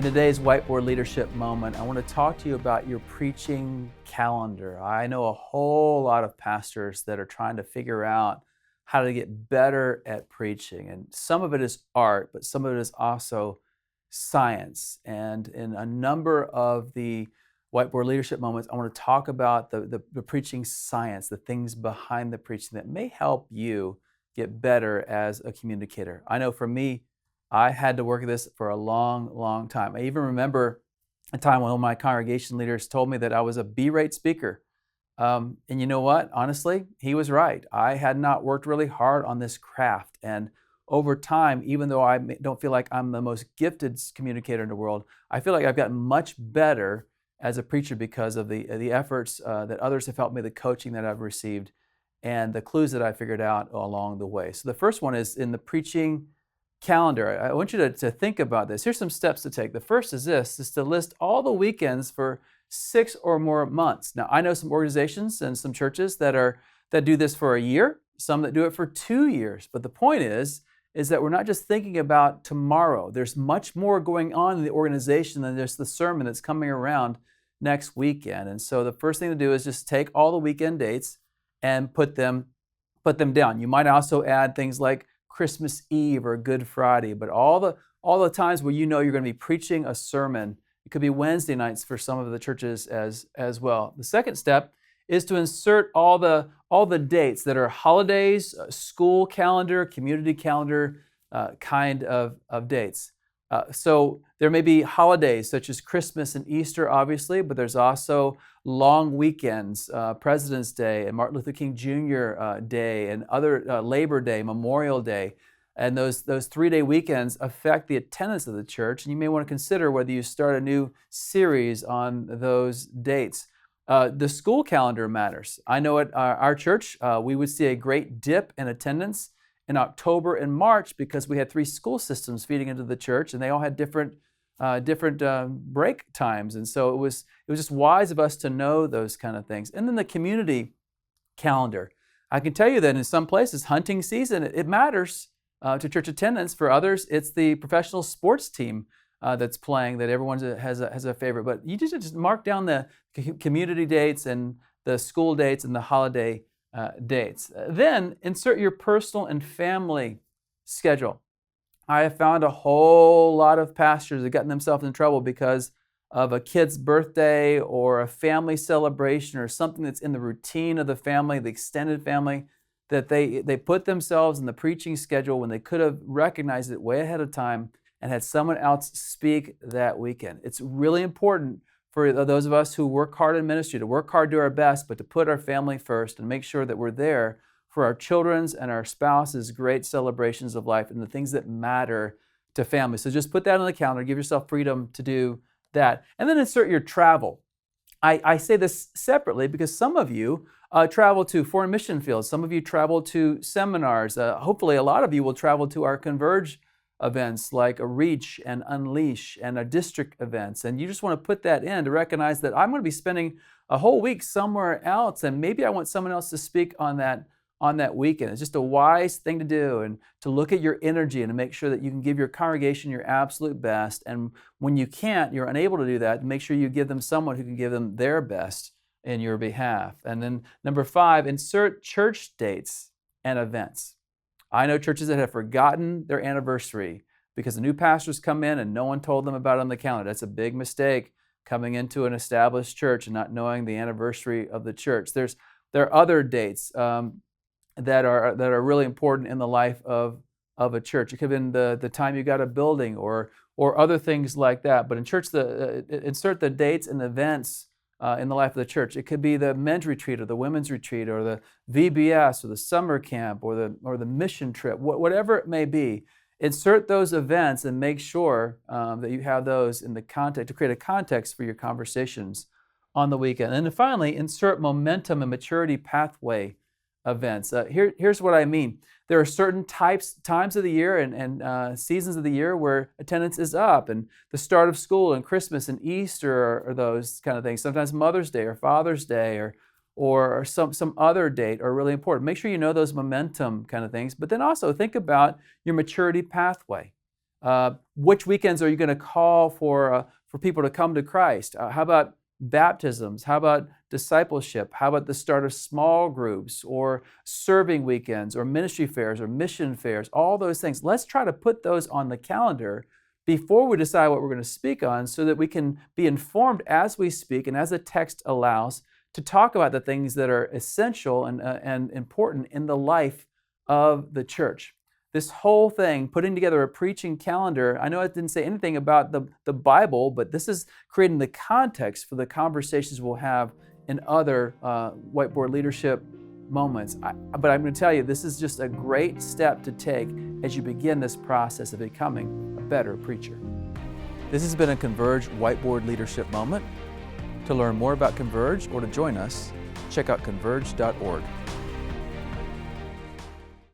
In today's Whiteboard Leadership Moment, I want to talk to you about your preaching calendar. I know a whole lot of pastors that are trying to figure out how to get better at preaching. And some of it is art, but some of it is also science. And in a number of the Whiteboard Leadership Moments, I want to talk about the preaching science, the things behind the preaching that may help you get better as a communicator. I know for me, I had to work at this for a long, long time. I even remember a time when one of my congregation leaders told me that I was a B-rate speaker. And you know what? Honestly, he was right. I had not worked really hard on this craft. And over time, even though I don't feel like I'm the most gifted communicator in the world, I feel like I've gotten much better as a preacher because of the efforts that others have helped me, the coaching that I've received, and the clues that I figured out along the way. So the first one is in the preaching calendar. I want you to think about this. Here's some steps to take. The first is this, is to list all the weekends for 6 or more months. Now, I know some organizations and some churches that do this for a year, some that do it for 2 years. But the point is that we're not just thinking about tomorrow. There's much more going on in the organization than just the sermon that's coming around next weekend. And so the first thing to do is just take all the weekend dates and put them down. You might also add things like Christmas Eve or Good Friday, but all the times where you know you're going to be preaching a sermon. It could be Wednesday nights for some of the churches as well. The second step is to insert all the dates that are holidays, school calendar, community calendar kind of dates. So there may be holidays such as Christmas and Easter, obviously, but there's also long weekends, President's Day and Martin Luther King Jr. Day and other Labor Day, Memorial Day. And those 3-day weekends affect the attendance of the church. And you may want to consider whether you start a new series on those dates. The school calendar matters. I know at our church, we would see a great dip in attendance in October and March because we had 3 school systems feeding into the church, and they all had different break times. And so it was just wise of us to know those kind of things. And then the community calendar. I can tell you that in some places, hunting season, it matters to church attendance. For others, it's the professional sports team that's playing that everyone has a favorite. But you just mark down the community dates and the school dates and the holiday dates. Then insert your personal and family schedule. I have found a whole lot of pastors that have gotten themselves in trouble because of a kid's birthday or a family celebration or something that's in the routine of the family, the extended family, that they put themselves in the preaching schedule when they could have recognized it way ahead of time and had someone else speak that weekend. It's really important for those of us who work hard in ministry to work hard, do our best, but to put our family first and make sure that we're there for our children's and our spouses' great celebrations of life and the things that matter to family. So just put that on the calendar, give yourself freedom to do that. And then insert your travel. I say this separately because some of you travel to foreign mission fields. Some of you travel to seminars. Hopefully a lot of you will travel to our Converge events like a Reach and Unleash and a district events. And you just want to put that in to recognize that I'm going to be spending a whole week somewhere else, and maybe I want someone else to speak on that weekend. It's just a wise thing to do, and to look at your energy and to make sure that you can give your congregation your absolute best. And when you can't, you're unable to do that, make sure you give them someone who can give them their best in your behalf. And then number 5, insert church dates and events. I know churches that have forgotten their anniversary because the new pastors come in and no one told them about it on the calendar. That's a big mistake, coming into an established church and not knowing the anniversary of the church. There are other dates that are really important in the life of a church. It could have been the time you got a building or other things like that. But in church, insert the dates and events in the life of the church. It could be the men's retreat or the women's retreat or the VBS or the summer camp or the mission trip, whatever it may be. Insert those events and make sure that you have those in the context to create a context for your conversations on the weekend. And then finally, insert momentum and maturity pathway events. Here's what I mean. There are certain times of the year and seasons of the year where attendance is up, and the start of school and Christmas and Easter are those kind of things. Sometimes Mother's Day or Father's Day or some other date are really important. Make sure you know those momentum kind of things, but then also think about your maturity pathway. Which weekends are you going to call for people to come to Christ? How about baptisms? How about discipleship? How about the start of small groups or serving weekends or ministry fairs or mission fairs? All those things. Let's try to put those on the calendar before we decide what we're going to speak on so that we can be informed as we speak and as the text allows to talk about the things that are essential and important in the life of the church. This whole thing, putting together a preaching calendar, I know it didn't say anything about the Bible, but this is creating the context for the conversations we'll have in other whiteboard leadership moments. But I'm going to tell you, this is just a great step to take as you begin this process of becoming a better preacher. This has been a Converge Whiteboard Leadership Moment. To learn more about Converge or to join us, check out converge.org.